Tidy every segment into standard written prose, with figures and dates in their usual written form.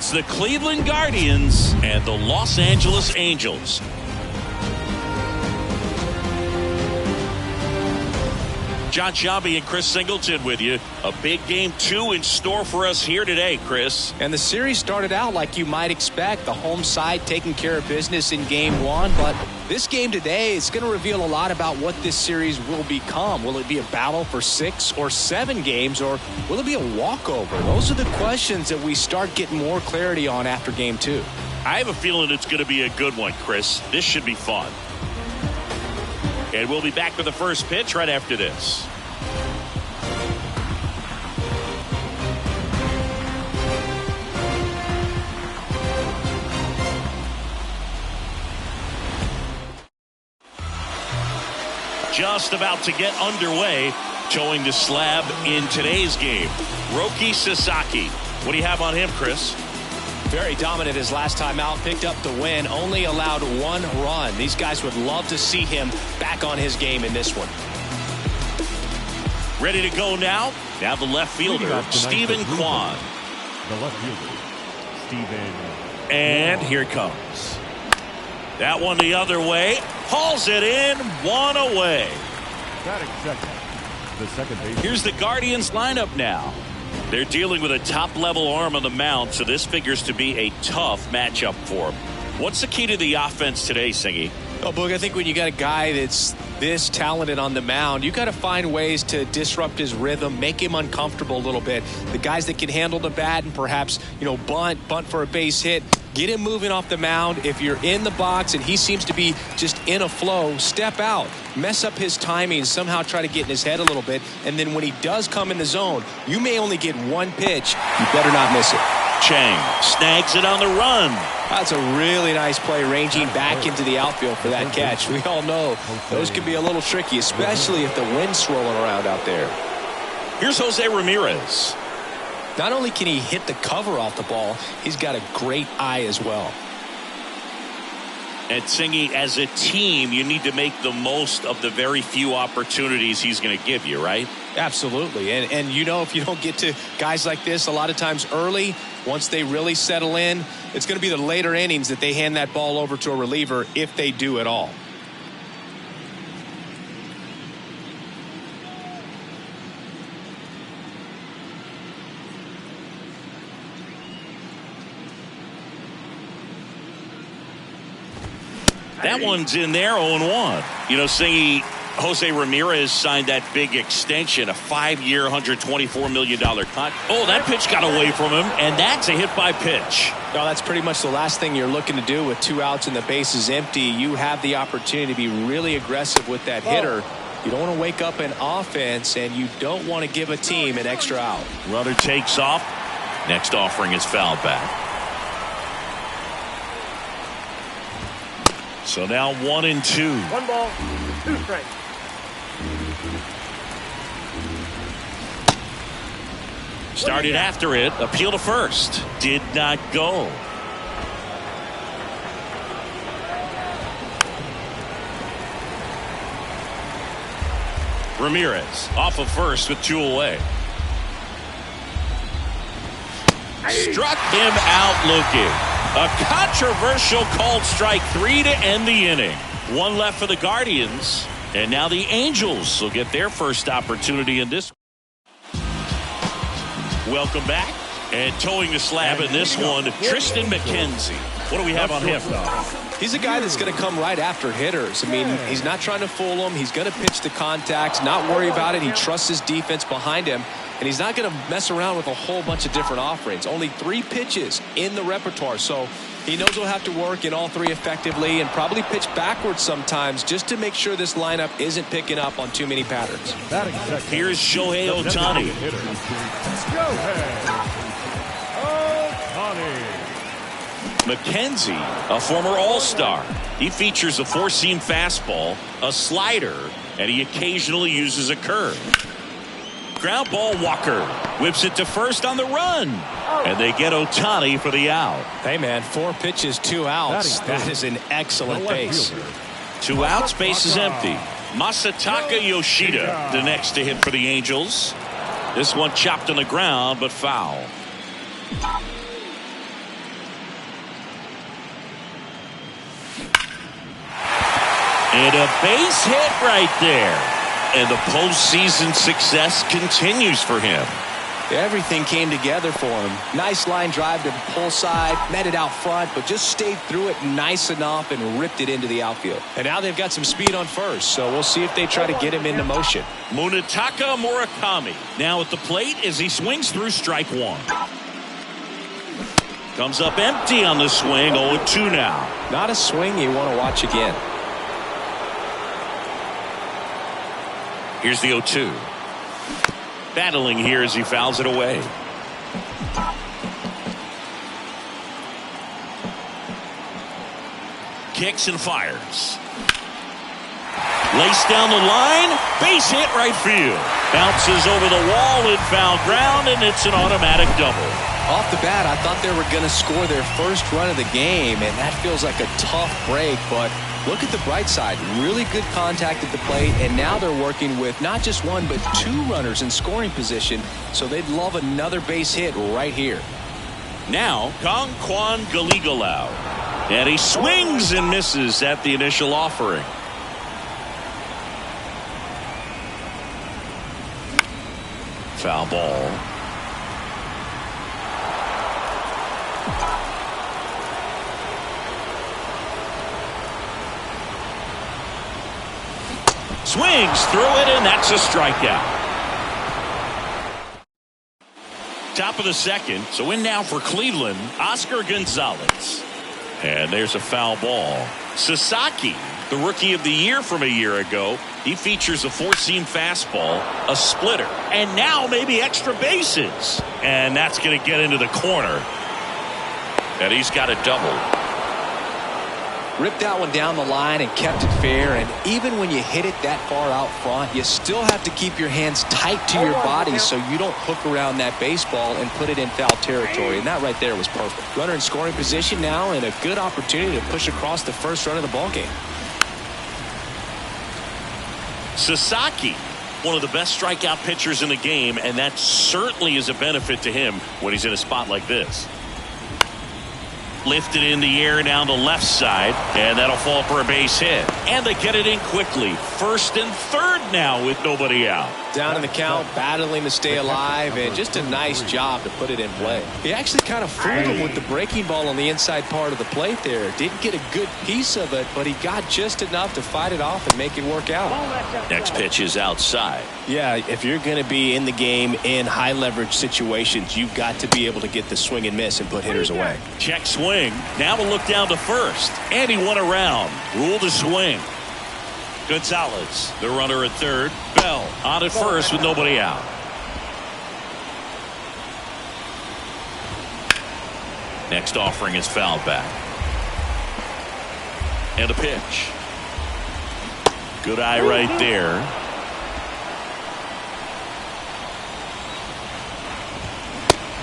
It's the Cleveland Guardians and the Los Angeles Angels. John Shelby and Chris Singleton with you. A big game 2 in store for us here today, Chris. And the series started out like you might expect. The home side taking care of business in game 1. But this game today is going to reveal a lot about what this series will become. Will it be a battle for 6 or 7 games, or will it be a walkover? Those are the questions that we start getting more clarity on after game 2. I have a feeling it's going to be a good one, Chris. This should be fun. And we'll be back with the first pitch right after this. Just about to get underway, towing the slab in today's game, Roki Sasaki. What do you have on him, Chris? Very dominant his last time out, picked up the win, only allowed 1 run. These guys would love to see him back on his game in this one. Ready to go now? Now the left fielder, Stephen Kwan. The left fielder, Stephen. And here it comes. That one the other way. Hauls it in, 1 away. Batting second, the second base. Here's the Guardians lineup now. They're dealing with a top-level arm on the mound, so this figures to be a tough matchup for them. What's the key to the offense today, Singy? Oh, Boog, I think when you got a guy that's this talented on the mound, you got to find ways to disrupt his rhythm, make him uncomfortable a little bit. The guys that can handle the bat and perhaps, bunt for a base hit, get him moving off the mound. If you're in the box and he seems to be just in a flow, step out, mess up his timing, somehow try to get in his head a little bit. And then when he does come in the zone, you may only get 1 pitch. You better not miss it. Chang snags it on the run. That's a really nice play, ranging back into the outfield for that catch. We all know those can be a little tricky, especially if the wind's swirling around out there. Here's Jose Ramirez. Not only can he hit the cover off the ball, he's got a great eye as well. And Singy, as a team, you need to make the most of the very few opportunities he's going to give you, right? Absolutely. And if you don't get to guys like this a lot of times early, once they really settle in, it's going to be the later innings that they hand that ball over to a reliever, if they do at all. That one's in there, 0-1. Singy, Jose Ramirez signed that big extension, a 5-year, $124 million contract. Oh, that pitch got away from him, and that's a hit by pitch. No, that's pretty much the last thing you're looking to do with 2 outs and the base is empty. You have the opportunity to be really aggressive with that hitter. You don't want to wake up an offense, and you don't want to give a team an extra out. Runner takes off. Next offering is fouled back. So now 1-2. 1 ball, 2 strikes. Started after it. Appeal to first. Did not go. Ramirez off of first with 2 away. Struck him out looking. A controversial called strike 3 to end the inning. 1 left for the Guardians. And now the Angels will get their first opportunity in this. Welcome back. And towing the slab in this one, Tristan McKenzie. What do we have on him? He's a guy that's going to come right after hitters. I mean, he's not trying to fool them. He's going to pitch the contacts, not worry about it. He trusts his defense behind him. And he's not going to mess around with a whole bunch of different offerings. Only 3 pitches in the repertoire. So he knows he'll have to work in all 3 effectively and probably pitch backwards sometimes just to make sure this lineup isn't picking up on too many patterns. Here's Shohei Ohtani. McKenzie, a former All-Star. He features a 4-seam fastball, a slider, and he occasionally uses a curve. Ground ball, Walker whips it to first on the run, and they get Ohtani for the out. Hey man, 4 pitches, 2 outs. That is an excellent base. 2 outs, base is empty. Masataka Yoshida, the next to hit for the Angels. This one chopped on the ground, but foul. And a base hit right there. And the postseason success continues for him. Everything came together for him. Nice line drive to the pull side, met it out front, but just stayed through it nice enough and ripped it into the outfield. And now they've got some speed on first, so we'll see if they try to get him into motion. Munetaka Murakami now at the plate as he swings through strike one. Comes up empty on the swing, 0-2 now. Not a swing you want to watch again. Here's the 0-2. Battling here as he fouls it away. Kicks and fires. Laced down the line. Base hit right field. Bounces over the wall in foul ground, and it's an automatic double. Off the bat, I thought they were going to score their first run of the game, and that feels like a tough break, but look at the bright side. Really good contact at the plate, and now they're working with not just one, but two runners in scoring position, so they'd love another base hit right here. Now, Kong Kwan Galigalau. And he swings and misses at the initial offering. Foul ball. Swings through it, and that's a strikeout. Top of the second, so in now for Cleveland, Oscar Gonzalez. And there's a foul ball. Sasaki, the rookie of the year from a year ago, he features a four-seam fastball, a splitter, and now maybe extra bases. And that's going to get into the corner. And he's got a double. Ripped that one down the line and kept it fair, and even when you hit it that far out front, you still have to keep your hands tight to your body so you don't hook around that baseball and put it in foul territory, and that right there was perfect. Runner in scoring position now, and a good opportunity to push across the first run of the ballgame. Sasaki, one of the best strikeout pitchers in the game, and that certainly is a benefit to him when he's in a spot like this. Lifted in the air down the left side, and that'll fall for a base hit. And they get it in quickly. First and third now with nobody out. Down in the count, battling to stay alive, and just a nice job to put it in play. He actually kind of fooled him with the breaking ball on the inside part of the plate there. Didn't get a good piece of it, but he got just enough to fight it off and make it work out. Next pitch is outside. Yeah, if you're going to be in the game in high leverage situations, you've got to be able to get the swing and miss and put hitters away. Check swing. Now we'll look down to first. And he won around. Rule to swing. Gonzalez, the runner at third. Bell on at first with nobody out. Next offering is fouled back. And a pitch. Good eye right there.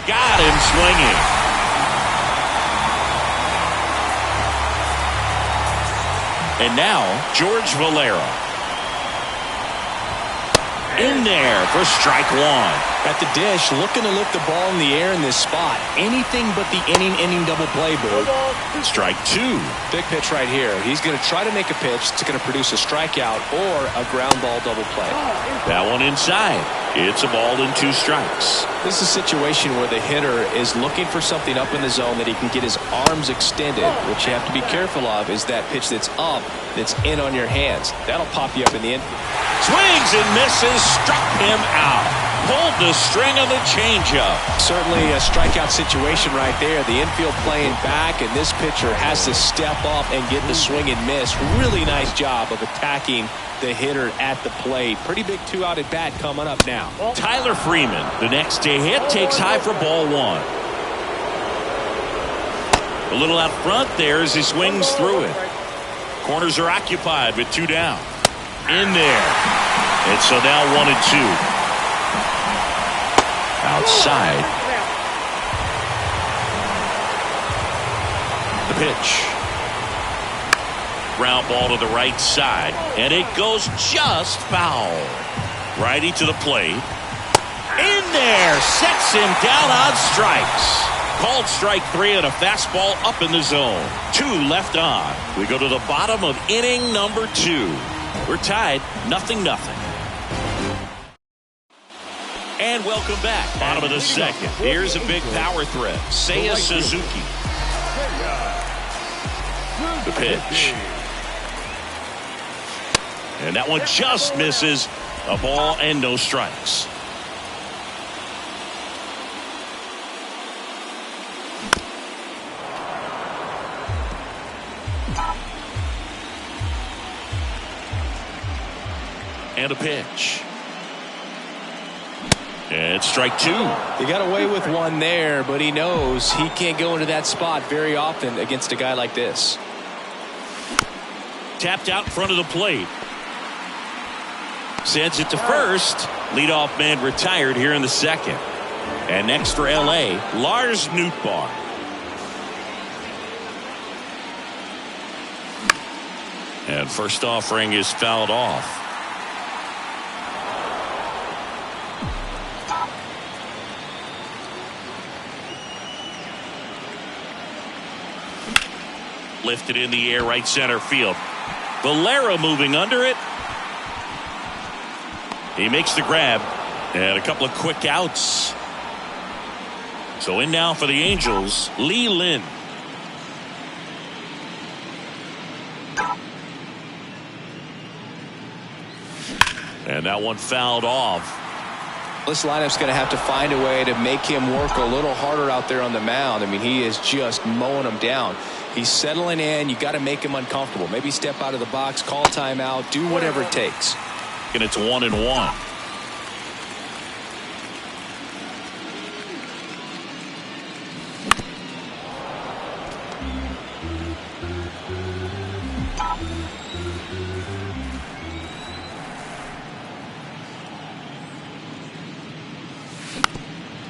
Got him swinging. And now, George Valera. In there for strike one. At the dish, looking to lift the ball in the air in this spot. Anything but the inning double play, Boo. Strike two. Big pitch right here. He's going to try to make a pitch that's going to produce a strikeout or a ground ball double play. That one inside. It's a ball and two strikes. This is a situation where the hitter is looking for something up in the zone that he can get his arms extended. What you have to be careful of is that pitch that's up, that's in on your hands. That'll pop you up in the infield. Swings and misses, struck him out. Pulled the string on the changeup. Certainly a strikeout situation right there. The infield playing back, and this pitcher has to step up and get the swing and miss. Really nice job of attacking the hitter at the plate. Pretty big two-out at bat coming up now. Tyler Freeman, the next to hit, takes high for ball one. A little out front there as he swings through it. Corners are occupied with two down. In there. And so now 1-2. Outside. The pitch. Ground ball to the right side, and it goes just foul. Righty to the plate. In there, sets him down on strikes. Called strike 3 and a fastball up in the zone. 2 left on. We go to the bottom of inning number 2. We're tied 0-0. And welcome back. Bottom of the second. Here's a big power threat. Seiya Suzuki. The pitch. And that one just misses. A ball and no strikes. And a pitch. And strike 2. He got away with one there, but he knows he can't go into that spot very often against a guy like this. Tapped out in front of the plate. Sends it to first. Leadoff man retired here in the second. And next for LA, Lars Nootbaar. And first offering is fouled off. Lifted in the air, right center field. Valera moving under it. He makes the grab. And a couple of quick outs. So in now for the Angels, Lee Lin. And that one fouled off. This lineup's going to have to find a way to make him work a little harder out there on the mound. I mean, he is just mowing them down. He's settling in. You got to make him uncomfortable. Maybe step out of the box, call timeout, do whatever it takes. And it's 1-1.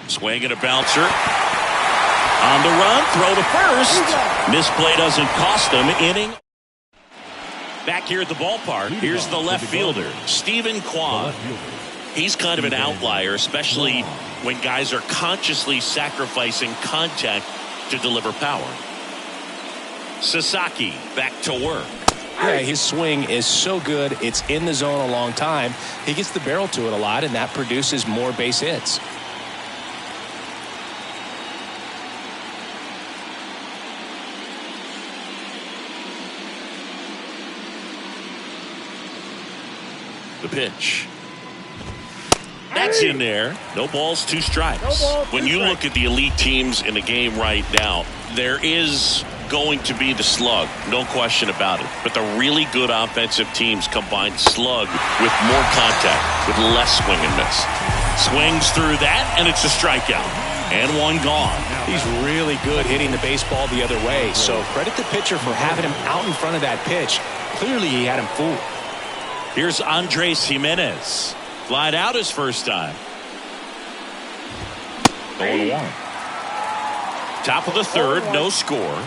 Swing and a bouncer. On the run, throw to first. Misplay doesn't cost them inning. Back here at the ballpark, here's the left fielder, Stephen Kwan. He's kind of an outlier, especially when guys are consciously sacrificing contact to deliver power. Sasaki back to work. Yeah, his swing is so good. It's in the zone a long time. He gets the barrel to it a lot, and that produces more base hits. The pitch. That's in there. No balls, 2 strikes. When you look at the elite teams in the game right now, there is going to be the slug, no question about it. But the really good offensive teams combine slug with more contact, with less swing and miss. Swings through that, and it's a strikeout. And one gone. He's really good hitting the baseball the other way. So credit the pitcher for having him out in front of that pitch. Clearly he had him fooled. Here's Andres Jimenez. Flied out his first time. 0-1. Top of the third, no score.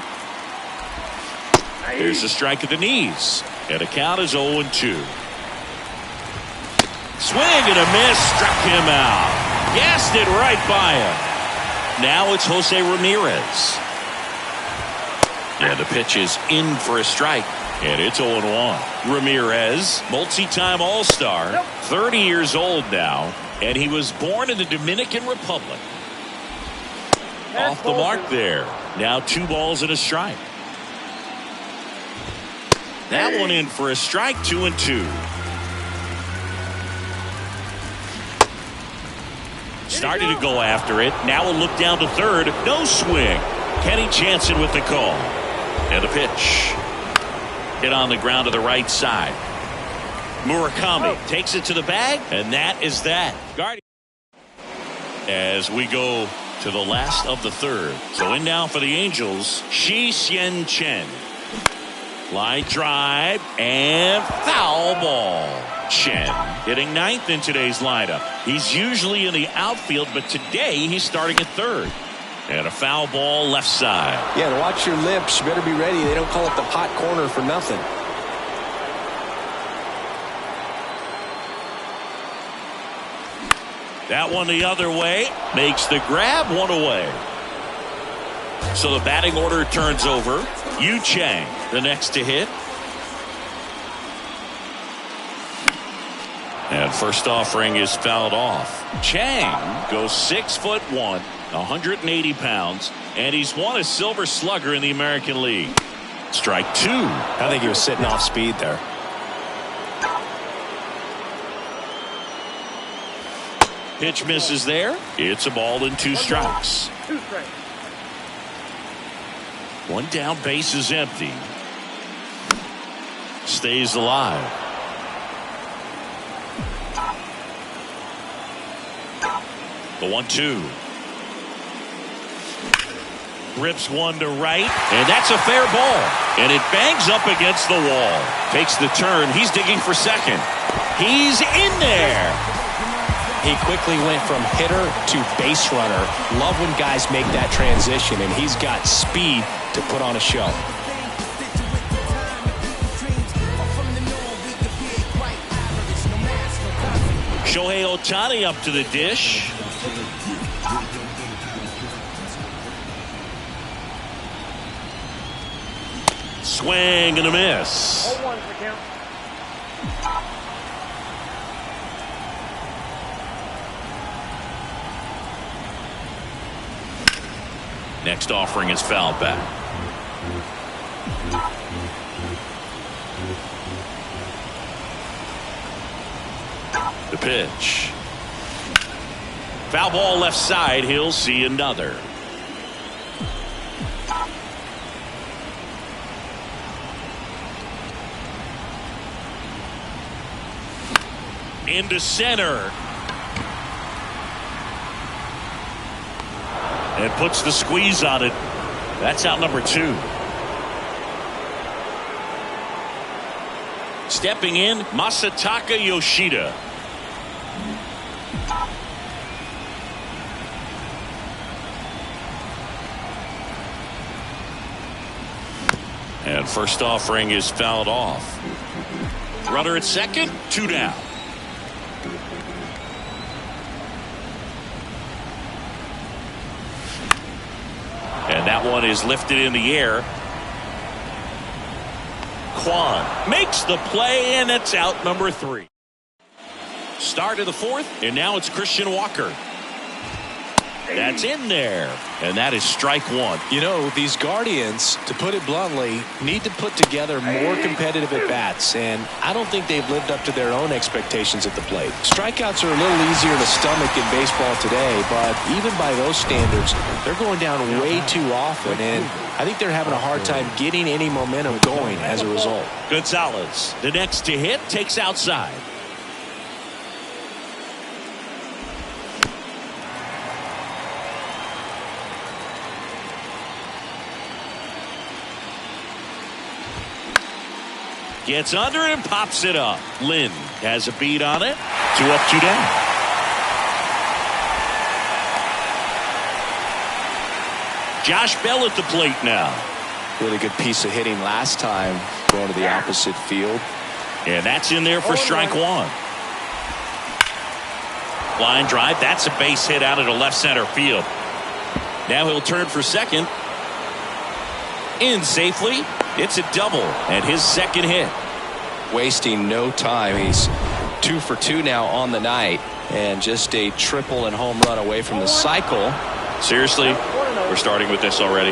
Here's a strike at the knees. And a count is 0-2. Swing and a miss. Struck him out. Gassed it right by him. Now it's Jose Ramirez. And the pitch is in for a strike. And it's 0-1. Ramirez, multi-time All-Star, 30 years old now, and he was born in the Dominican Republic. Off the mark there. Now 2 balls and a strike. That one in for a strike, 2-2. Starting to go after it. Now we'll look down to third. No swing. Kenny Jansen with the call. And the pitch. Hit on the ground to the right side. Murakami takes it to the bag, and that is that. As we go to the last of the third. So in now for the Angels, Shi Hsien Chen. Line drive and foul ball. Chen hitting 9th in today's lineup. He's usually in the outfield, but today he's starting at third. And a foul ball left side. Yeah, to watch your lips. You better be ready. They don't call it the pot corner for nothing. That one the other way. Makes the grab, 1 away. So the batting order turns over. Yu Chang, the next to hit. And first offering is fouled off. Chang goes 6'1", 180 pounds, and he's won a Silver Slugger in the American League. Strike two. I think he was sitting off speed there. Pitch misses there. It's a ball and 2 strikes. 2 strikes. One down, base is empty. Stays alive. The 1-2. Rips one to right, and that's a fair ball. And it bangs up against the wall. Takes the turn. He's digging for second. He's in there. He quickly went from hitter to base runner. Love when guys make that transition, and he's got speed to put on a show. Shohei Ohtani up to the dish. Swing and a miss. 0-1 for count. Next offering is fouled back. The pitch. Foul ball left side. He'll see another. Into center. And puts the squeeze on it. That's out number 2. Stepping in, Masataka Yoshida. And first offering is fouled off. Runner at second, 2 down. And that one is lifted in the air. Kwan makes the play, and it's out number 3. Start of the 4th, and now it's Christian Walker. That's in there, and that is strike 1. You know, these Guardians, to put it bluntly, need to put together more competitive at-bats, and I don't think they've lived up to their own expectations at the plate. Strikeouts are a little easier to stomach in baseball today, but even by those standards, they're going down way too often, and I think they're having a hard time getting any momentum going as a result. Gonzalez, the next to hit, takes outside. Gets under it and pops it up. Lynn has a beat on it. 2 up, 2 down. Josh Bell at the plate now. Really good piece of hitting last time, going to the opposite field. And that's in there for strike 1. Line drive. That's a base hit out into left center field. Now he'll turn for second. In safely. It's a double and his second hit. Wasting no time. He's 2 for 2 now on the night, and just a triple and home run away from the cycle. Seriously, we're starting with this already.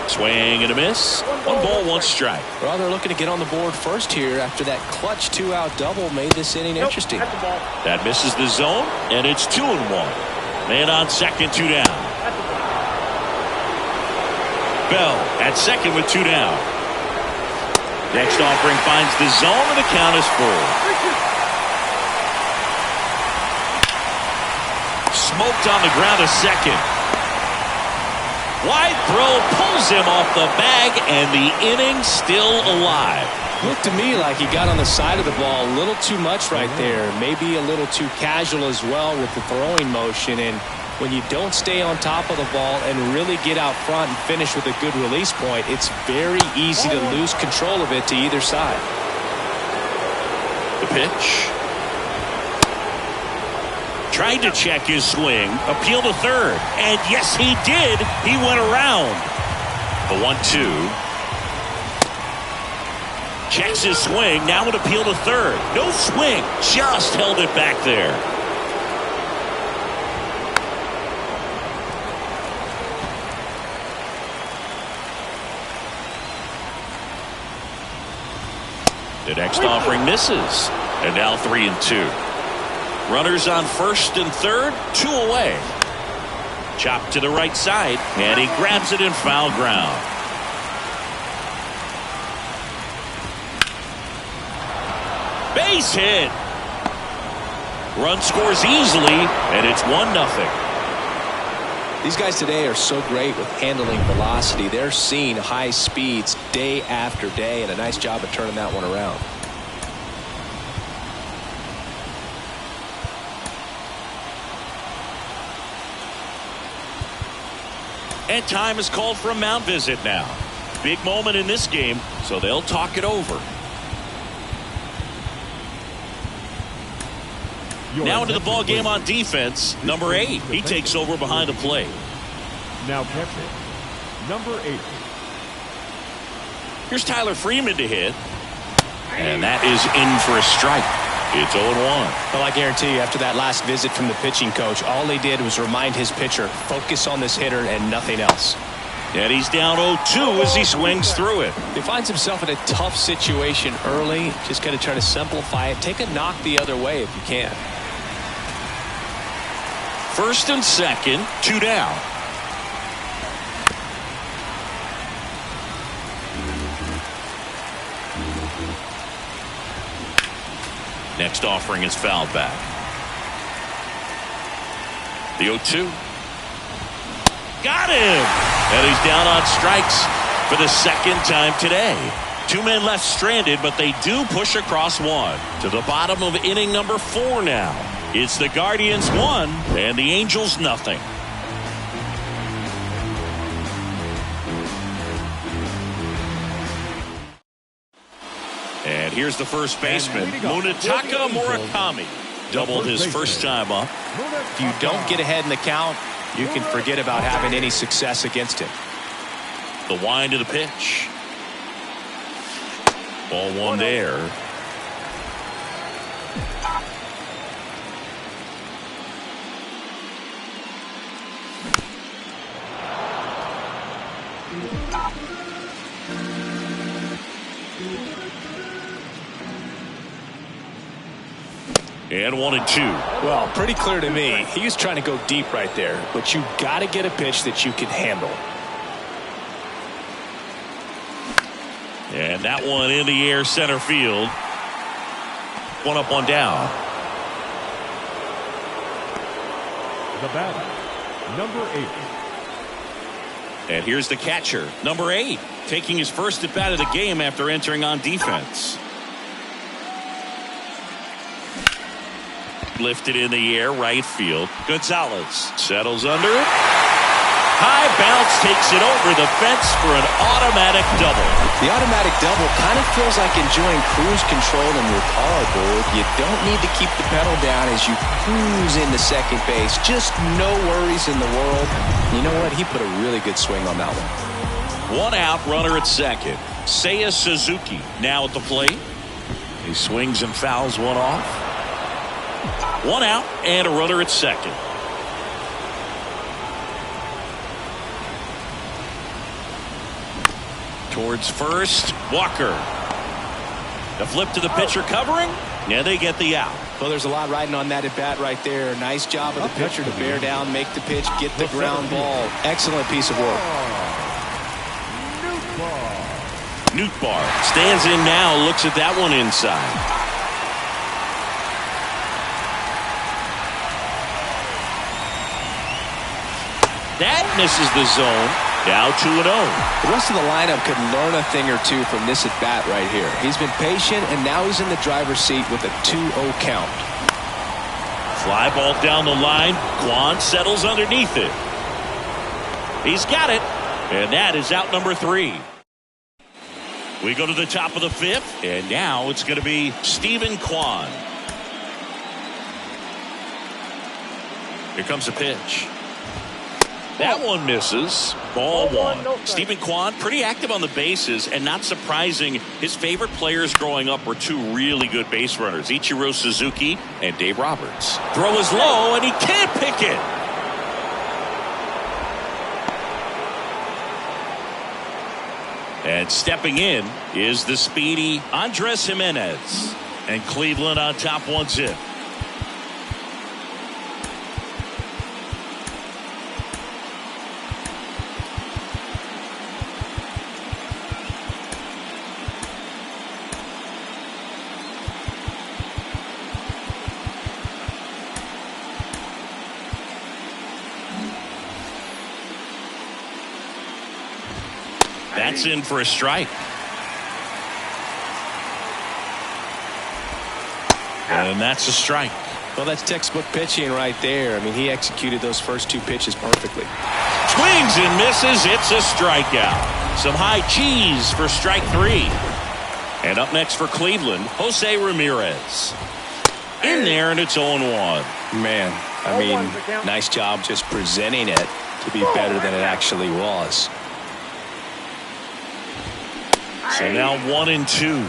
Swing and a miss. 1 ball, 1 strike. Well, they're looking to get on the board first here after that clutch 2-out double made this inning interesting. That misses the zone, and it's 2-1. Man on second, 2 down. Bell at second with 2 down. Next offering finds the zone, and the count is full. Smoked on the ground to second. Wide throw pulls him off the bag, and the inning still alive. Looked to me like he got on the side of the ball a little too much right there. Maybe a little too casual as well with the throwing motion, and when you don't stay on top of the ball and really get out front and finish with a good release point, it's very easy to lose control of it to either side. The pitch. Tried to check his swing, appeal to third, and yes, he did. He went around. The 1-2. Checks his swing, now an appeal to third. No swing, just held it back there. The next offering misses. And now 3-2. Runners on first and third, 2 away. Chopped to the right side, and he grabs it in foul ground. Base hit. Run scores easily, and it's 1-0. These guys today are so great with handling velocity. They're seeing high speeds day after day, and a nice job of turning that one around. And time is called for a mound visit now. Big moment in this game, so they'll talk it over. Now into the ball game on defense, number 8. He takes over behind the plate. Now catching, number 8. Here's Tyler Freeman to hit. And that is in for a strike. It's 0-1. Well, I guarantee you, after that last visit from the pitching coach, all he did was remind his pitcher, focus on this hitter and nothing else. And he's down 0-2 as he swings through it. He finds himself in a tough situation early. Just got to try to simplify it. Take a knock the other way if you can. First and second, 2 down. Next offering is fouled back. The 0-2. Got him! And he's down on strikes for the second time today. 2 men left stranded, but they do push across one. To the bottom of inning number 4 now. It's the Guardians 1 and the Angels nothing. And here's the first baseman, Munetaka Murakami. Doubled his first time up. If you don't get ahead in the count, you can forget about having any success against him. The wind of the pitch. Ball 1 there. And 1-2. Well, pretty clear to me. He was trying to go deep right there, but you got to get a pitch that you can handle. And that one in the air center field. 1 up, 1 down. The batter, number 8. And here's the catcher, number 8, taking his first at bat of the game after entering on defense. Lifted in the air, right field. Gonzalez settles under it. High bounce takes it over the fence for an automatic double. The automatic double kind of feels like enjoying cruise control in your car, Bird. You don't need to keep the pedal down as you cruise into second base. Just no worries in the world. You know what? He put a really good swing on that one. 1 out, runner at second. Seiya Suzuki now at the plate. He swings and fouls one off. 1 out and a runner at second. Towards first, Walker. The flip to the pitcher covering, and they get the out. Well, there's a lot riding on that at bat right there. Nice job of the pitcher to bear down, make the pitch, get the ground ball. Excellent piece of work. Nootbaar stands in now, looks at that one inside. That misses the zone. Now 2-0. The rest of the lineup could learn a thing or two from this at-bat right here. He's been patient, and now he's in the driver's seat with a 2-0 count. Fly ball down the line. Kwan settles underneath it. He's got it, and that is out number 3. We go to the top of the 5th, and now it's going to be Stephen Kwan. Here comes a pitch. That one misses. Ball one. Stephen Kwan, pretty active on the bases, and not surprising, his favorite players growing up were two really good base runners, Ichiro Suzuki and Dave Roberts. Throw is low, and he can't pick it. And stepping in is the speedy Andres Jimenez. And Cleveland on top 1-0. That's in for a strike. And that's a strike. Well, that's textbook pitching right there. I mean, he executed those first two pitches perfectly. Swings and misses. It's a strikeout. Some high cheese for strike 3. And up next for Cleveland, Jose Ramirez. In there, and it's 0-1. Man, I mean, nice job just presenting it to be better than it actually was. So now 1-2.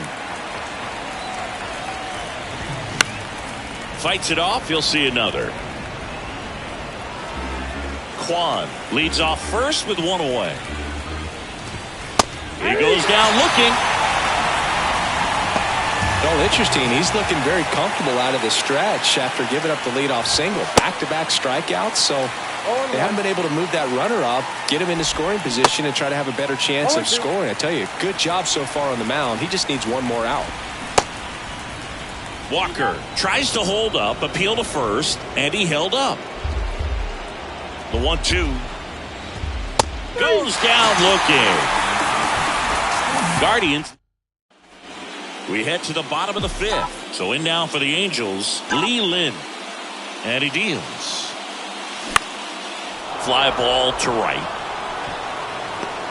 Fights it off. You'll see another. Kwan leads off first with one away. He goes down looking. Well, interesting. He's looking very comfortable out of the stretch after giving up the leadoff single. Back-to-back strikeouts, so they haven't been able to move that runner up, get him into scoring position, and try to have a better chance of scoring. I tell you, good job so far on the mound. He just needs one more out. Walker tries to hold up, appeal to first, and he held up. The 1-2 goes down looking. Guardians. We head to the bottom of the 5th. So in now for the Angels, Lee Lin. And he deals. Fly ball to right.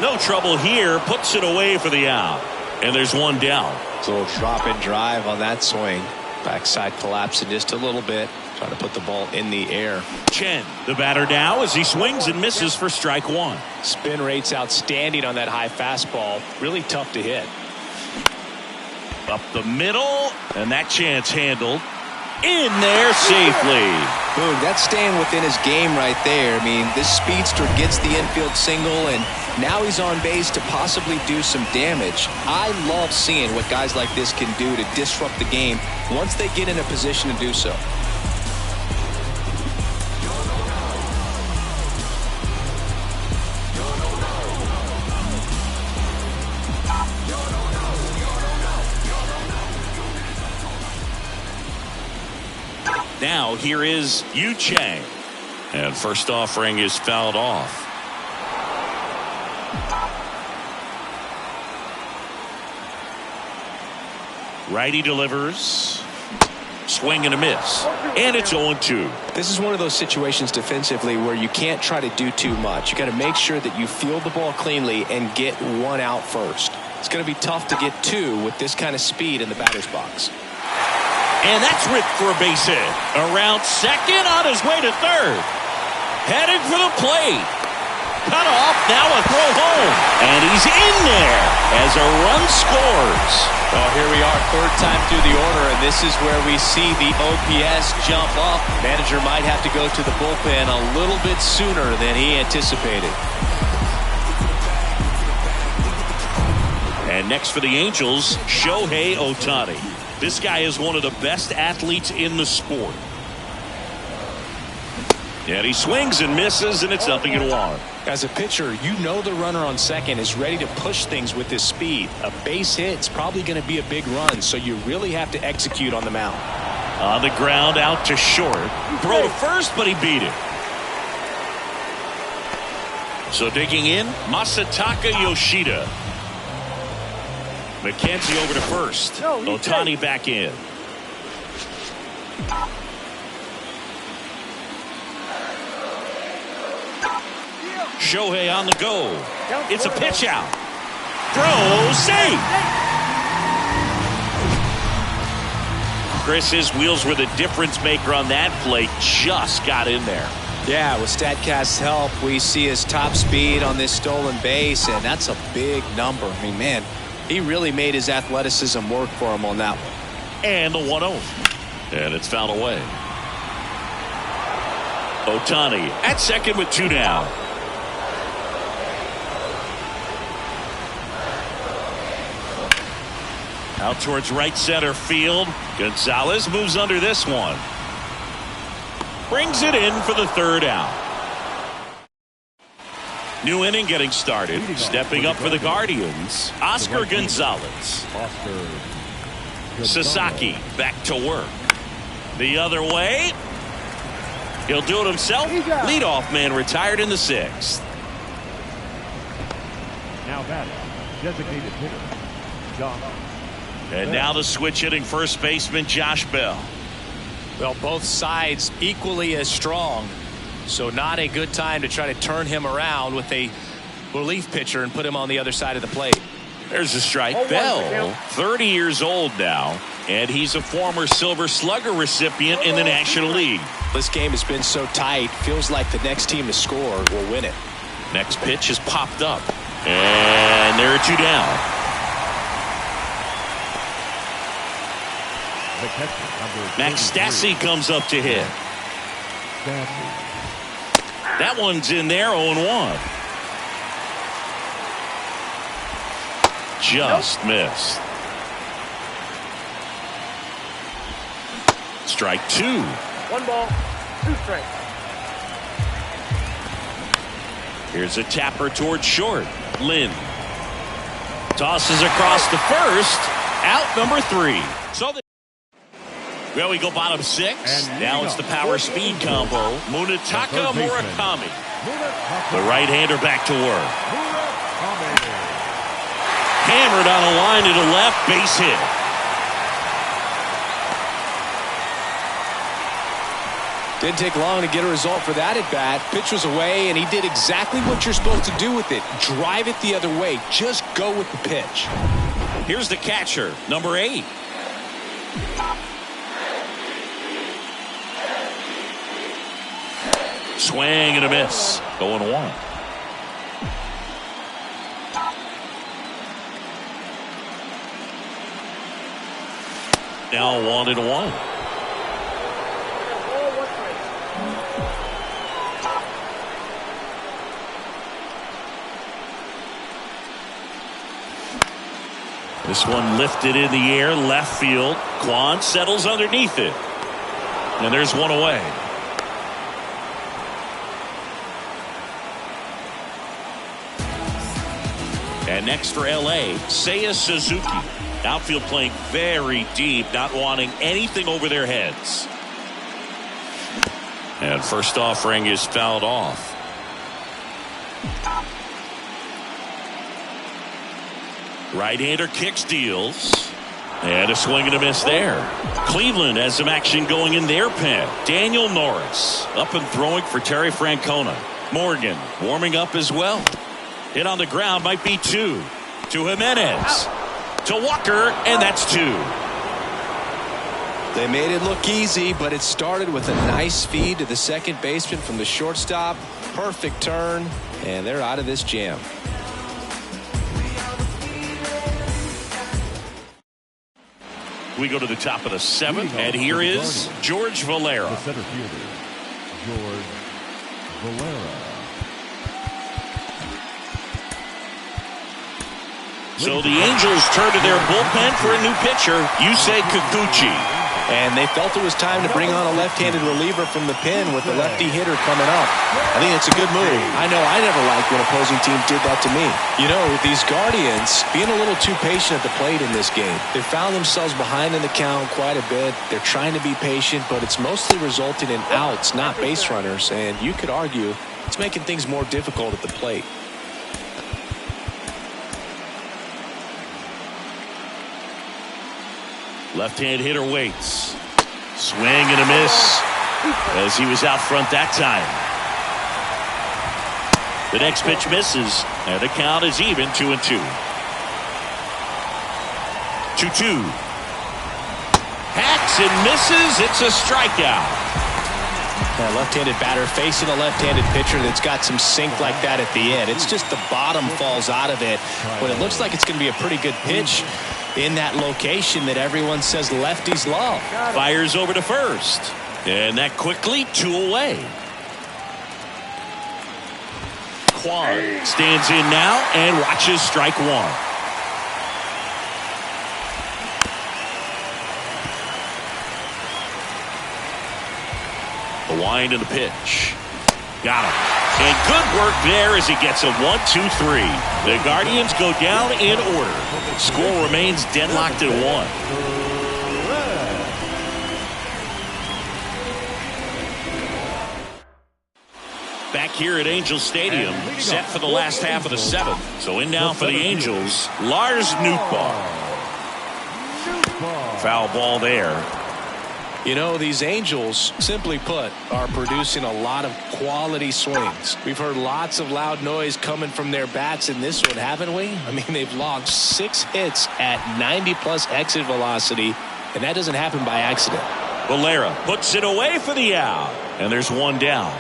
No trouble here. Puts it away for the out. And there's one down. It's a little drop and drive on that swing. Backside collapsing just a little bit. Trying to put the ball in the air. Chen, the batter now, as he swings and misses for strike 1. Spin rate's outstanding on that high fastball. Really tough to hit. Up the middle, and that chance handled. In there safely. Boom, that's staying within his game right there. I mean, this speedster gets the infield single, and now he's on base to possibly do some damage. I love seeing what guys like this can do to disrupt the game once they get in a position to do so. Now here is Yu Chang. And first offering is fouled off. Righty delivers. Swing and a miss. And it's 0-2. This is one of those situations defensively where you can't try to do too much. You got to make sure that you field the ball cleanly and get one out first. It's going to be tough to get two with this kind of speed in the batter's box. And that's ripped for a base hit. Around second, on his way to third. Headed for the plate. Cut off, now a throw home. And he's in there as a run scores. Well, here we are, third time through the order, and this is where we see the OPS jump up. Manager might have to go to the bullpen a little bit sooner than he anticipated. And next for the Angels, Shohei Ohtani. This guy is one of the best athletes in the sport. And he swings and misses, and it's 0-1. As a pitcher, you know the runner on second is ready to push things with his speed. A base hit's probably going to be a big run, so you really have to execute on the mound. On the ground, out to short. Throw to first, but he beat it. So digging in, Masataka Yoshida. McKenzie over to first. Ohtani back in. Shohei on the go. It's a pitch out. Throw, safe. Chris, his wheels were the difference maker on that play. Just got in there. Yeah, with StatCast's help, we see his top speed on this stolen base, and that's a big number. I mean, man, he really made his athleticism work for him on that one. And the 1-0. And it's fouled away. Ohtani at second with 2 down. Out towards right center field. Gonzalez moves under this one. Brings it in for the 3rd out. New inning getting started. Stepping up for the Guardians, Oscar Gonzalez. Sasaki back to work. The other way. He'll do it himself. Leadoff man retired in the 6th. Now batting, designated hitter, Josh. And now the switch hitting first baseman Josh Bell. Well, both sides equally as strong, so not a good time to try to turn him around with a relief pitcher and put him on the other side of the plate. There's a strike. Bell, 30 years old now, and he's a former Silver Slugger recipient in the National League. This game has been so tight, feels like the next team to score will win it. Next pitch has popped up, and there are 2 down. Max Stassi comes up to hit. That one's in there, 0-1. Just missed. Strike 2. 1 ball, 2 strikes. Here's a tapper towards short. Lynn tosses across to first. Out number 3. So well, we go bottom 6. Now it's the power speed combo. Munetaka Murakami. The right-hander back to work. Hammered on a line to the left, base hit. Didn't take long to get a result for that at bat. Pitch was away, and he did exactly what you're supposed to do with it. Drive it the other way. Just go with the pitch. Here's the catcher, number 8. Swing and a miss. Going 1. Now 1-1. This one lifted in the air, left field. Kwan settles underneath it. And there's 1 away. And next for LA, Seiya Suzuki. Outfield playing very deep, not wanting anything over their heads. And first offering is fouled off. Right-hander kicks, deals. And a swing and a miss there. Cleveland has some action going in their pen. Daniel Norris up and throwing for Terry Francona. Morgan warming up as well. Hit on the ground, might be 2. To Jimenez. To Walker, and that's 2. They made it look easy, but it started with a nice feed to the second baseman from the shortstop. Perfect turn, and they're out of this jam. We go to the top of the 7th, and here is George Valera. The center fielder, George Valera. So the Angels turn to their bullpen for a new pitcher, Yusei Kikuchi. And they felt it was time to bring on a left-handed reliever from the pen with the lefty hitter coming up. I think it's a good move. I know I never liked when opposing teams did that to me. You know, these Guardians being a little too patient at the plate in this game. They found themselves behind in the count quite a bit. They're trying to be patient, but it's mostly resulting in outs, not base runners. And you could argue it's making things more difficult at the plate. Left-hand hitter waits. Swing and a miss as he was out front that time. The next pitch misses, and the count is even 2-2. 2-2. Hacks and misses. It's a strikeout. A left-handed batter facing a left-handed pitcher that's got some sink like that at the end. It's just the bottom falls out of it when it looks like it's going to be a pretty good pitch in that location that everyone says lefties love. Fires over to first. And that quickly 2 away. Kwan stands in now and watches strike 1. The wind and the pitch. Got him. And good work there as he gets a 1-2-3. The Guardians go down in order. Score remains deadlocked at 1. Back here at Angel Stadium, set for the last half of the 7th. So in now for the Angels, Lars Nootbaar. Foul ball there. You know, these Angels, simply put, are producing a lot of quality swings. We've heard lots of loud noise coming from their bats in this one, haven't we? I mean, they've logged 6 hits at 90+ exit velocity, and that doesn't happen by accident. Valera puts it away for the out, and there's 1 down.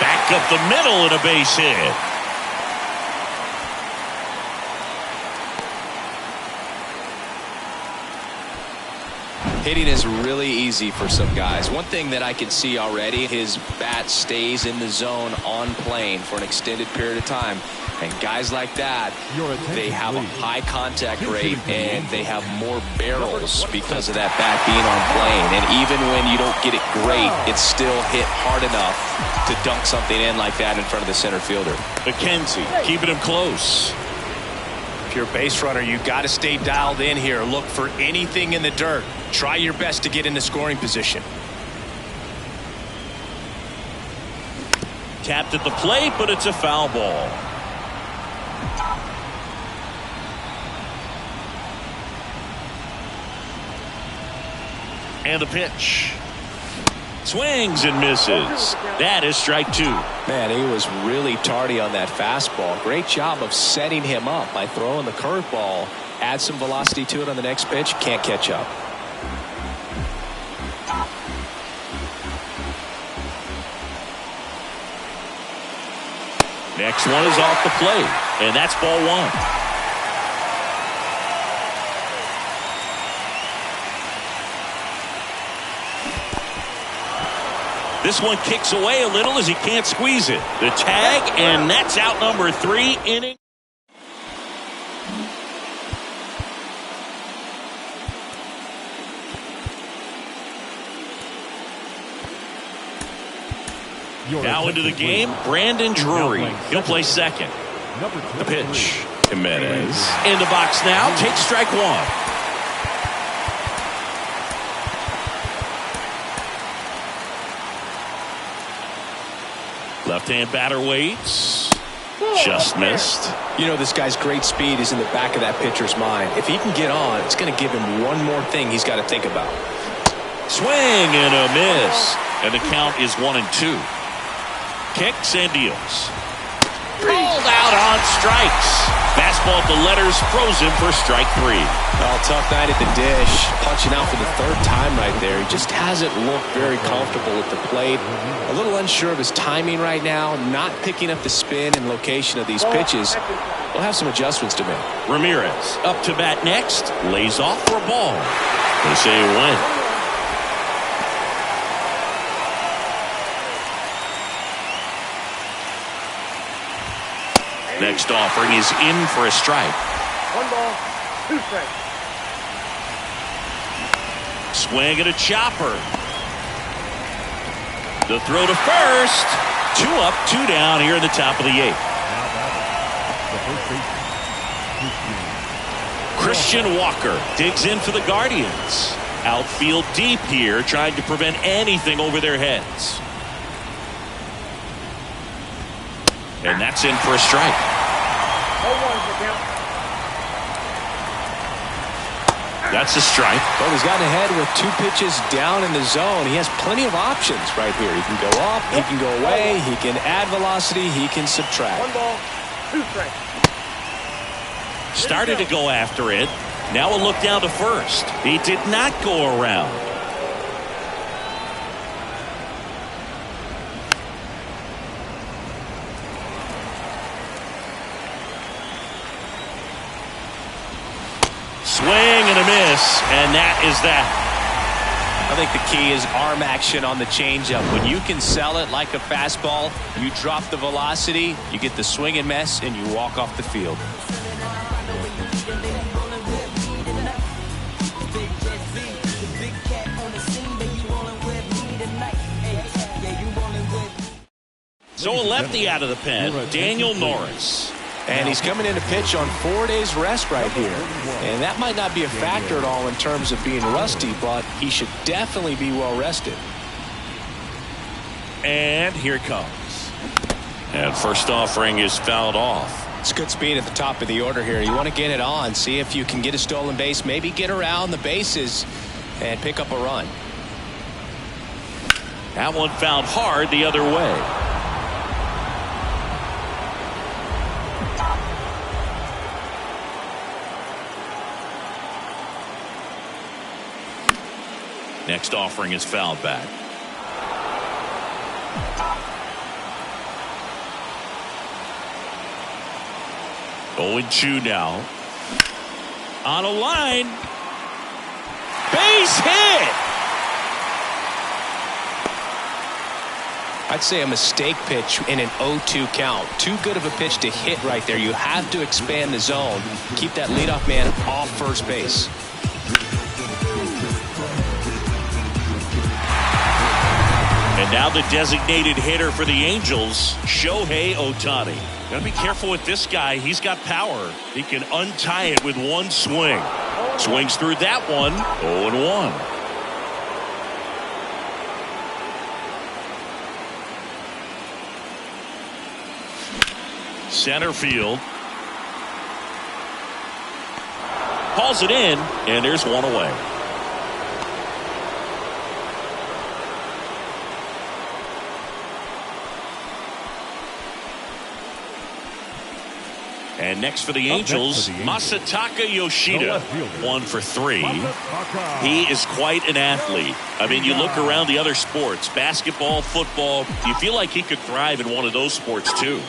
Back up the middle and a base hit. Hitting is really easy for some guys. One thing that I can see already, his bat stays in the zone on plane for an extended period of time. And guys like that, they have a high contact rate and they have more barrels because of that bat being on plane. And even when you don't get it great, it's still hit hard enough to dunk something in like that in front of the center fielder. McKenzie keeping him close. If you're a base runner, you got to stay dialed in here. Look for anything in the dirt. Try your best to get into scoring position. Tapped at the plate, but it's a foul ball. And the pitch. Swings and misses. That is strike 2. Man, he was really tardy on that fastball. Great job of setting him up by throwing the curveball. Add some velocity to it on the next pitch. Can't catch up. Next one is off the plate, and that's ball 1. This one kicks away a little as he can't squeeze it. The tag, and that's out number 3 inning. Now into the game, Brandon Drury. He'll play second. The pitch. Jimenez in the box now. Takes strike 1. Left-hand batter waits. Just missed. You know, this guy's great speed is in the back of that pitcher's mind. If he can get on, it's going to give him one more thing he's got to think about. Swing and a miss. And the count is 1-2. Kicks and deals. Rolled out on strikes. Fastball at the letters, frozen for strike 3. Well, tough night at the dish. Punching out for the 3rd time right there. He just hasn't looked very comfortable at the plate. A little unsure of his timing right now. Not picking up the spin and location of these pitches. We'll have some adjustments to make. Ramirez up to bat next. Lays off for a ball. They say he went. Next offering is in for a strike. 1 ball, 2 strikes. Swing at a chopper. The throw to first. 2 up, 2 down here in the top of the 8th. Christian Walker digs in for the Guardians. Outfield deep here, trying to prevent anything over their heads. And that's in for a strike. 0-1 for count. That's a strike. Well, he's gotten ahead with 2 pitches down in the zone. He has plenty of options right here. He can go up, he can go away, he can add velocity, he can subtract. 1 ball, 2 strikes. Started to go after it. Now a look down to first. He did not go around. Swing and a miss, and that is that. I think the key is arm action on the changeup. When you can sell it like a fastball, you drop the velocity, you get the swing and miss, and you walk off the field. So a lefty out of the pen, Daniel Norris. And he's coming in to pitch on 4 days rest right here. And that might not be a factor at all in terms of being rusty, but he should definitely be well rested. And here it comes. And first offering is fouled off. It's good speed at the top of the order here. You want to get it on, see if you can get a stolen base, maybe get around the bases and pick up a run. That one fouled hard the other way. Next offering is fouled back. Oh, 0-2 now. On a line. Base hit. I'd say a mistake pitch in an 0-2 count. Too good of a pitch to hit right there. You have to expand the zone. Keep that leadoff man off first base. And now the designated hitter for the Angels, Shohei Ohtani. Gotta be careful with this guy. He's got power. He can untie it with one swing. Swings through that one. 0-1. Center field. Hauls it in, and there's one away. And next for the Angels, Masataka Yoshida, 1 for 3. He is quite an athlete. I mean, you look around the other sports, basketball, football, you feel like he could thrive in one of those sports too.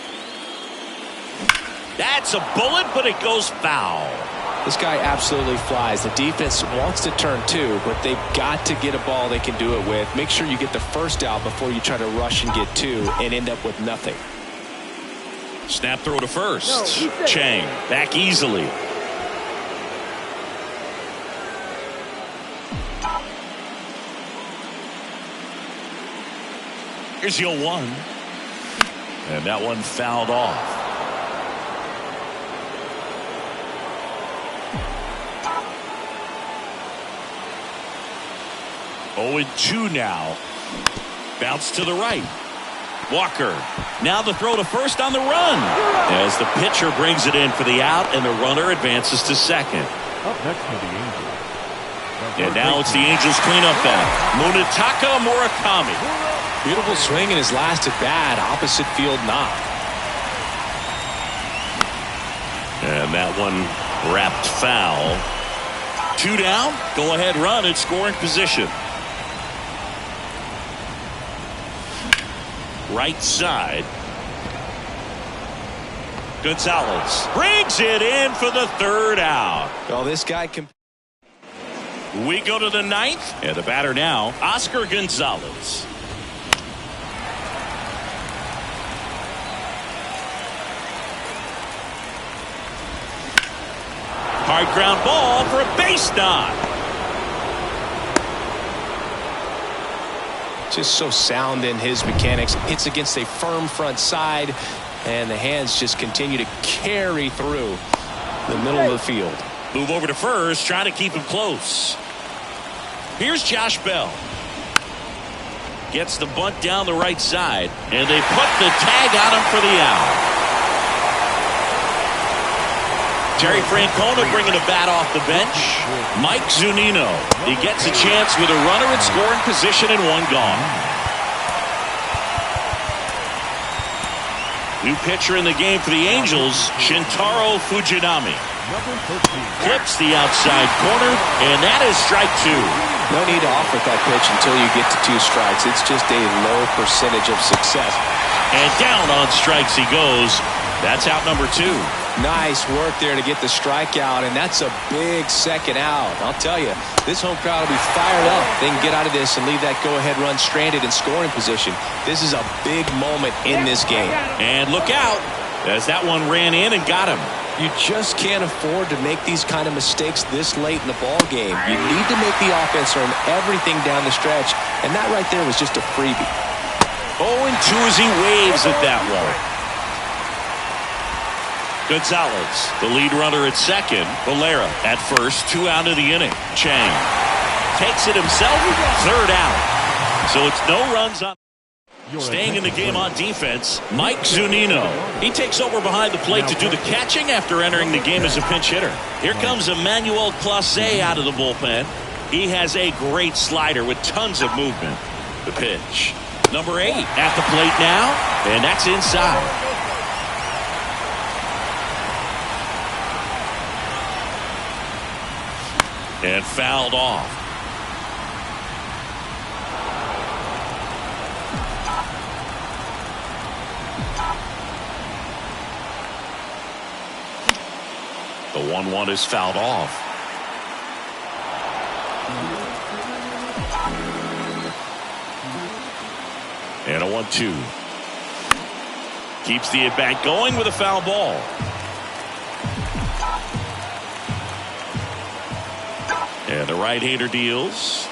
That's a bullet, but it goes foul. This guy absolutely flies. The defense wants to turn two, but they've got to get a ball they can do it with. Make sure you get the first out before you try to rush and get two and end up with nothing. Snap throw to first. Chang back easily. Here's the 0-1. And that one fouled off. Oh, 2 now. Bounce to the right. Walker. Now the throw to first on the run. As the pitcher brings it in for the out, and the runner advances to second. Up next for the Angels. And now it's the Angels cleanup man, Munetaka Murakami. Beautiful swing in his last at bat. Opposite field knock. And that one wrapped foul. 2 down. Go ahead run at scoring position. Right side. Gonzalez brings it in for the 3rd out. Well, this guy can. We go to the 9th, and the batter now, Oscar Gonzalez. Hard ground ball for a base knock. Just so sound in his mechanics. Hits against a firm front side, and the hands just continue to carry through the middle of the field. Move over to first, trying to keep him close. Here's Josh Bell. Gets the bunt down the right side, and they put the tag on him for the out. Terry Francona bringing a bat off the bench. Mike Zunino. He gets a chance with a runner in scoring position and 1 gone. New pitcher in the game for the Angels, Shintaro Fujinami. Number 13. Clips the outside corner, and that is strike 2. No need to offer that pitch until you get to 2 strikes. It's just a low percentage of success. And down on strikes he goes. That's out number 2. Nice work there to get the strikeout, and that's a big second out. I'll tell you, this home crowd will be fired up. They can get out of this and leave that go-ahead run stranded in scoring position. This is a big moment in this game. And look out, as that one ran in and got him. You just can't afford to make these kind of mistakes this late in the ball game. You need to make the offense earn everything down the stretch, and that right there was just a freebie. 0-2 as he waves at that one. Gonzalez, the lead runner at second. Valera at first, 2 out of the inning. Chang takes it himself, 3rd out. So it's no runs on. Staying in the game on defense, Mike Zunino. He takes over behind the plate to do the catching after entering the game as a pinch hitter. Here comes Emmanuel Clase out of the bullpen. He has a great slider with tons of movement. The pitch. Number 8 at the plate now, and that's inside. And fouled off. The 1-1 is fouled off. And a 1-2. Keeps the at-bat going with a foul ball. And the right-hander deals.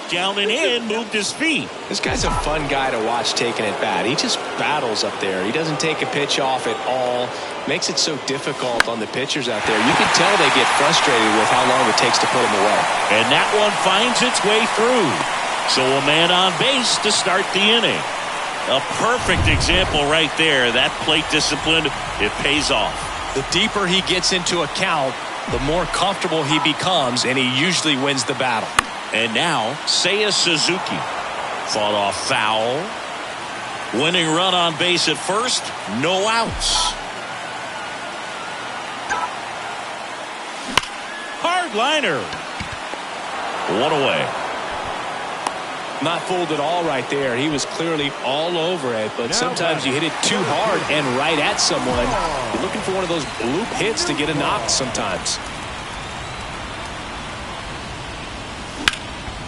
Down and in, moved his feet. This guy's a fun guy to watch taking at bat. He just battles up there. He doesn't take a pitch off at all. Makes it so difficult on the pitchers out there. You can tell they get frustrated with how long it takes to put him away. And that one finds its way through. So a man on base to start the inning. A perfect example right there. That plate discipline, it pays off. The deeper he gets into a count, the more comfortable he becomes, and he usually wins the battle. And now, Seiya Suzuki. Fought off foul. Winning run on base at first. No outs. Hard liner. 1 away. Not fooled at all right there. He was clearly all over it, but sometimes you hit it too hard and right at someone. You're looking for one of those bloop hits to get a knock sometimes.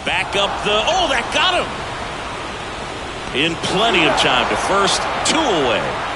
Back up the... Oh, that got him! In plenty of time to first, 2 away.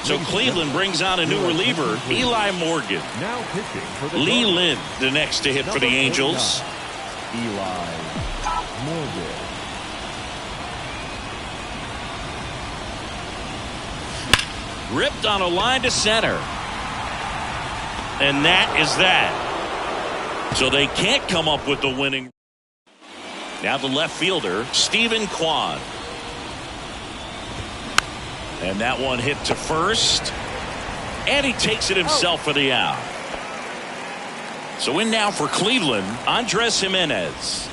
So Cleveland brings on a new reliever, Eli Morgan. Now pitching for the Lee Cardinals. Lynn, the next to hit for the Angels. Eli Morgan. Ripped on a line to center. And that is that. So they can't come up with the winning. Now the left fielder, Stephen Kwan. And that one hit to first. And he takes it himself for the out. So in now for Cleveland, Andres Jimenez.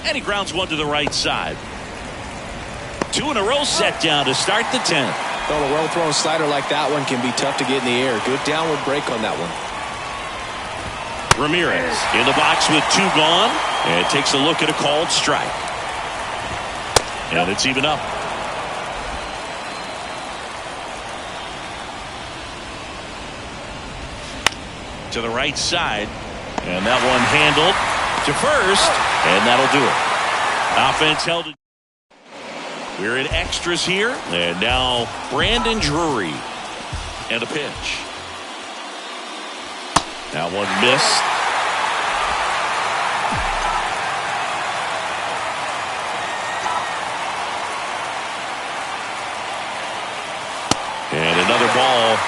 And he grounds one to the right side. 2 in a row set down to start the 10th. Well, a well-thrown slider like that one can be tough to get in the air. Good downward break on that one. Ramirez in the box with 2 gone. And takes a look at a called strike. And it's even up. To the right side, and that one handled to first, and that'll do it. Offense held it. We're in extras here, and now Brandon Drury and a pitch. That one missed. And another ball.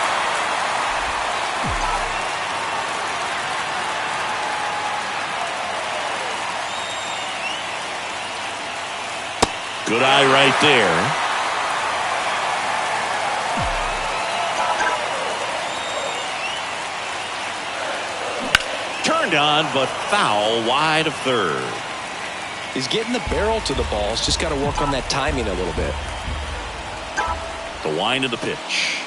Good eye right there. Turned on, but foul wide of third. He's getting the barrel to the ball. He's just got to work on that timing a little bit. The wind of the pitch.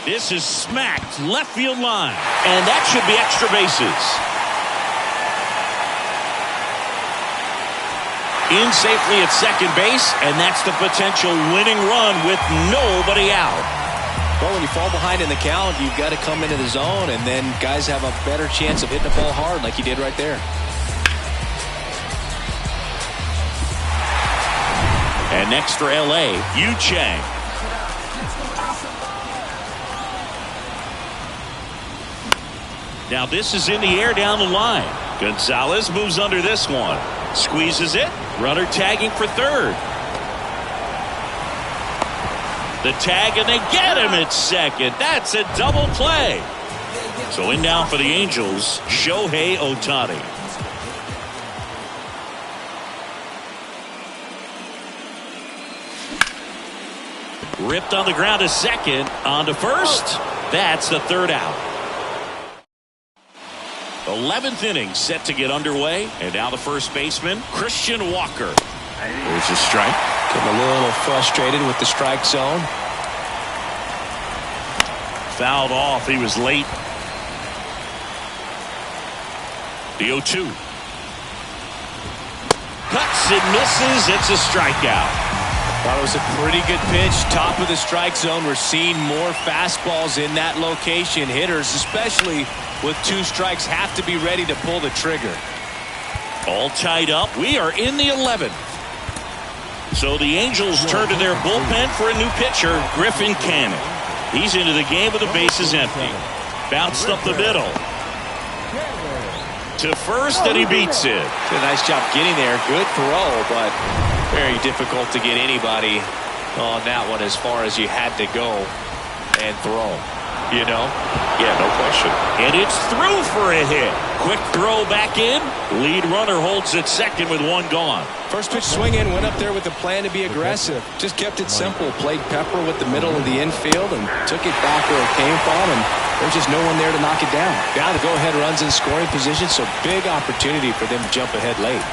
This is smacked left field line, and that should be extra bases. In safely at second base, and that's the potential winning run with nobody out. Well, when you fall behind in the count, you've got to come into the zone, and then guys have a better chance of hitting the ball hard like he did right there. And next for LA, Yu Chang. Now this is in the air down the line. Gonzalez moves under this one. Squeezes it. Runner tagging for third. The tag, and they get him at second. That's a double play. So in now for the Angels, Shohei Ohtani. Ripped on the ground to second. On to first. That's the third out. 11th inning set to get underway. And now the first baseman, Christian Walker. There's a strike. Getting a little frustrated with the strike zone. Fouled off. He was late. The 0-2. Cuts and misses. It's a strikeout. Thought it was a pretty good pitch. Top of the strike zone. We're seeing more fastballs in that location. Hitters, especially with 2 strikes, have to be ready to pull the trigger. All tied up. We are in the 11th. So the Angels turn to their bullpen for a new pitcher, Griffin Canning. He's into the game with the bases empty. Bounced up the middle. To first, and he beats it. Did a nice job getting there. Good throw, but very difficult to get anybody on that one as far as you had to go and throw. You know? Yeah, no question. And it's through for a hit. Quick throw back in. Lead runner holds at second with 1 gone. First pitch swing in, went up there with the plan to be aggressive. Just kept it simple. Played pepper with the middle of the infield and took it back where it came from, and there's just no one there to knock it down. Now the go-ahead runs in scoring position, so big opportunity for them to jump ahead late.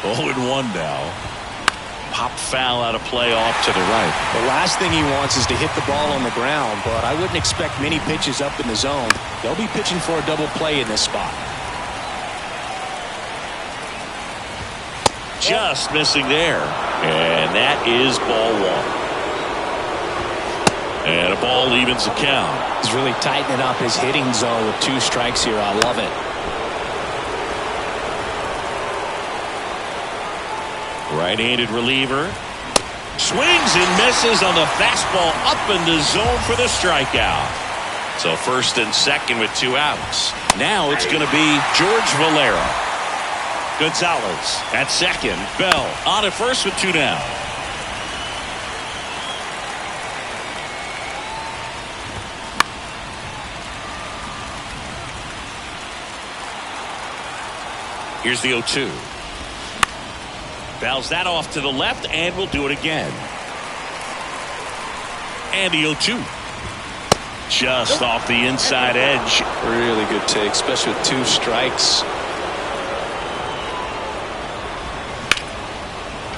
0-1 now. Pop foul out of play off to the right. The last thing he wants is to hit the ball on the ground, but I wouldn't expect many pitches up in the zone. They'll be pitching for a double play in this spot. Just missing there. And that is ball 1. And a ball evens the count. He's really tightening up his hitting zone with 2 strikes here. I love it. Right-handed reliever. Swings and misses on the fastball up in the zone for the strikeout. So first and second with 2 outs. Now it's going to be George Valera. Gonzalez at second. Bell on at first with 2 down. Here's the 0-2. Fouls that off to the left, and we'll do it again. And the 0-2. Just off the inside edge. Really good take, especially with 2 strikes.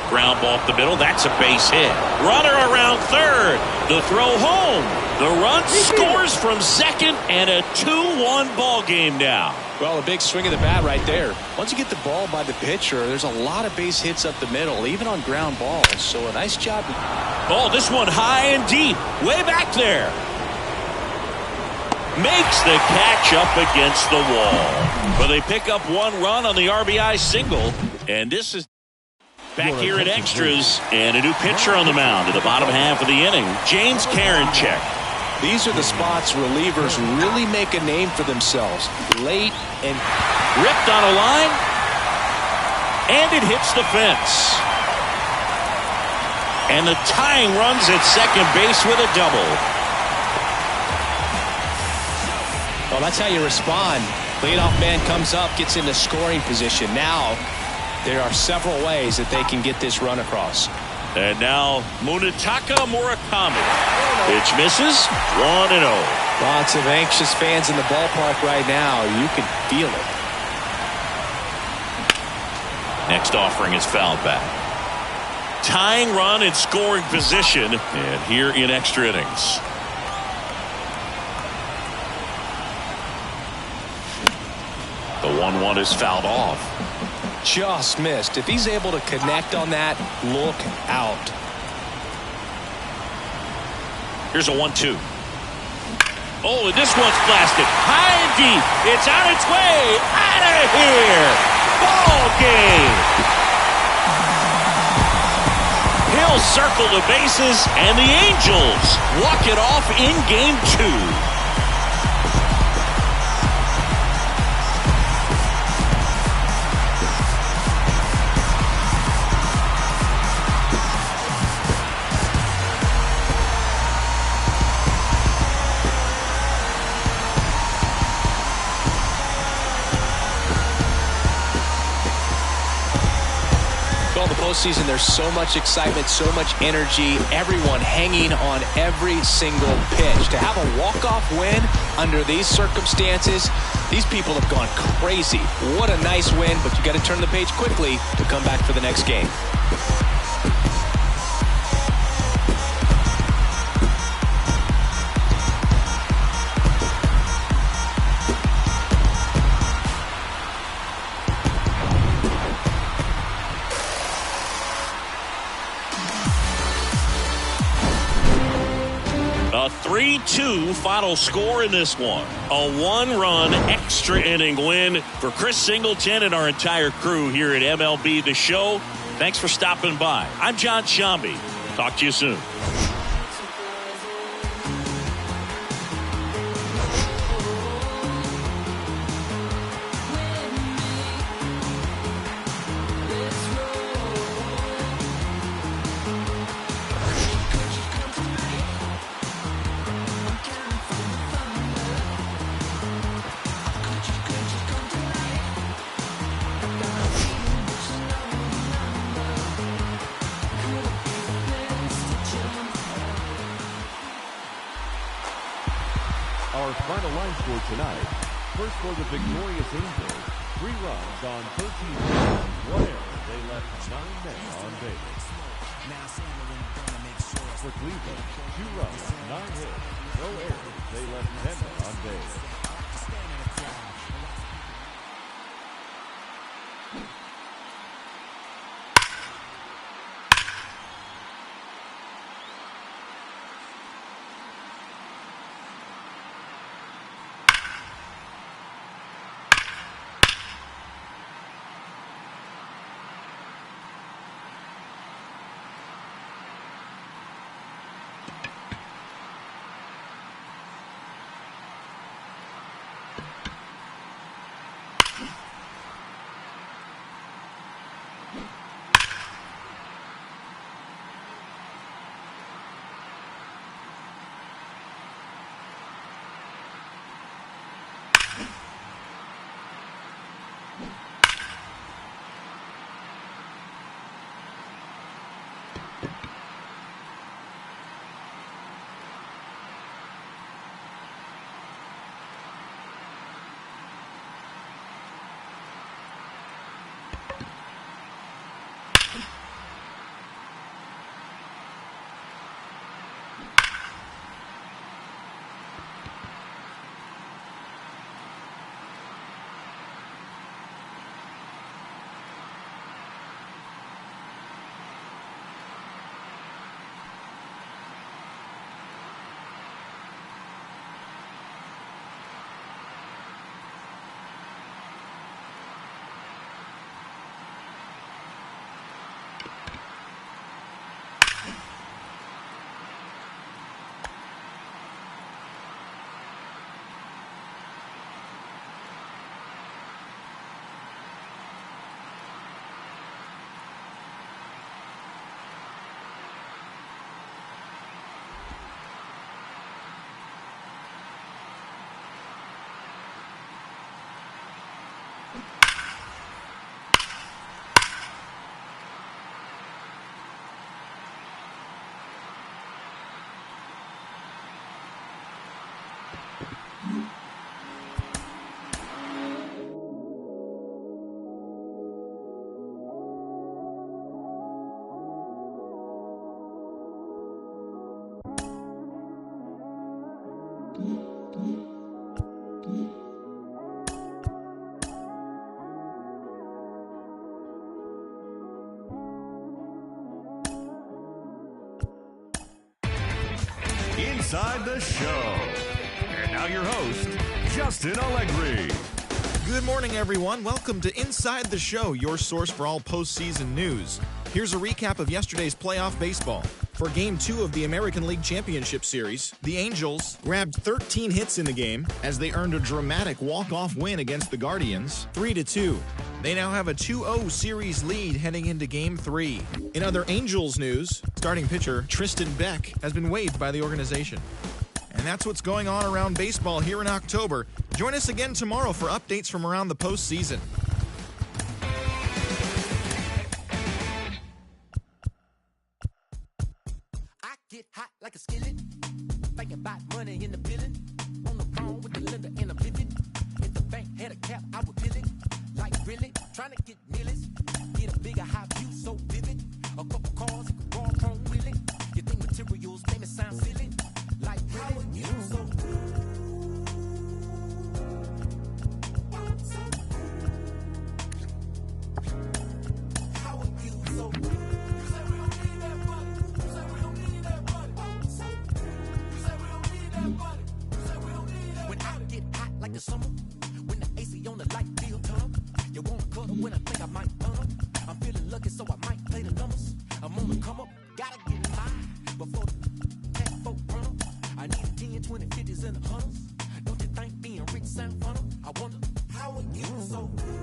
Ground ball up the middle. That's a base hit. Runner around third. The throw home. The run scores from second, and a 2-1 ball game now. Well, a big swing of the bat right there. Once you get the ball by the pitcher, there's a lot of base hits up the middle, even on ground balls. So a nice job. Oh, this one high and deep. Way back there. Makes the catch up against the wall. But they pick up 1 run on the RBI single. And this is back here in extras. And a new pitcher on the mound in the bottom half of the inning. James Karinchak. These are the spots relievers really make a name for themselves. Late and ripped on a line. And it hits the fence. And the tying runs at second base with a double. Well, that's how you respond. Leadoff man comes up, gets into scoring position. Now there are several ways that they can get this run across. And now Munetaka Murakami. Pitch misses. 1-0. Lots of anxious fans in the ballpark right now. You can feel it. Next offering is fouled back. Tying run in scoring position, and here in extra innings. The 1-1 is fouled off. Just missed. If he's able to connect on that, look out. Here's a 1-2. Oh, and this one's blasted high and deep. It's on its way out of here. Ball game. He'll circle the bases, and the Angels walk it off in Game 2. Postseason, there's so much excitement, so much energy, everyone hanging on every single pitch. To have a walk-off win under these circumstances, these people have gone crazy. What a nice win, but you got to turn the page quickly to come back for the next game. A 3-2 final score in this one. A 1-run extra inning win for Chris Singleton and our entire crew here at MLB The Show. Thanks for stopping by. I'm John Shambi. Talk to you soon. Our final line score tonight. First for the victorious Angels. 3 runs on 13 hits. 1 error. They left 9 men on base. For Cleveland, 2 runs, 9 hits. No errors. They left 10 men on base. Inside the Show. And now your host, Justin Allegri. Good morning, everyone. Welcome to Inside the Show, your source for all postseason news. Here's a recap of yesterday's playoff baseball. For Game 2 of the American League Championship Series, the Angels grabbed 13 hits in the game as they earned a dramatic walk-off win against the Guardians, 3-2. They now have a 2-0 series lead heading into Game 3. In other Angels news, starting pitcher Tristan Beck has been waived by the organization. And that's what's going on around baseball here in October. Join us again tomorrow for updates from around the postseason. I get hot like a skillet, thinking about money in the building. On the phone with the lender and I'm vivid. If the bank had a cap, I would bill it. Like really, trying to get millions. Get a bigger high view, so vivid. A couple cars, you can raw chrome wheeling. You think materials make me sound silly? Like really, you so how are you so good? You say we don't need that money. You say we don't need that money. You say we don't need that money. You say we don't need that. When I get hot like the summer, when the AC on the light feel tongue, you wanna cuddle when I think I might turn. I'm feeling lucky, so I might play the numbers. I'm on the come up, gotta get high before the tech folk run up. I need a 10, 20, 50s, and 100s. Don't you think being rich sound fun? I wonder how are you so good?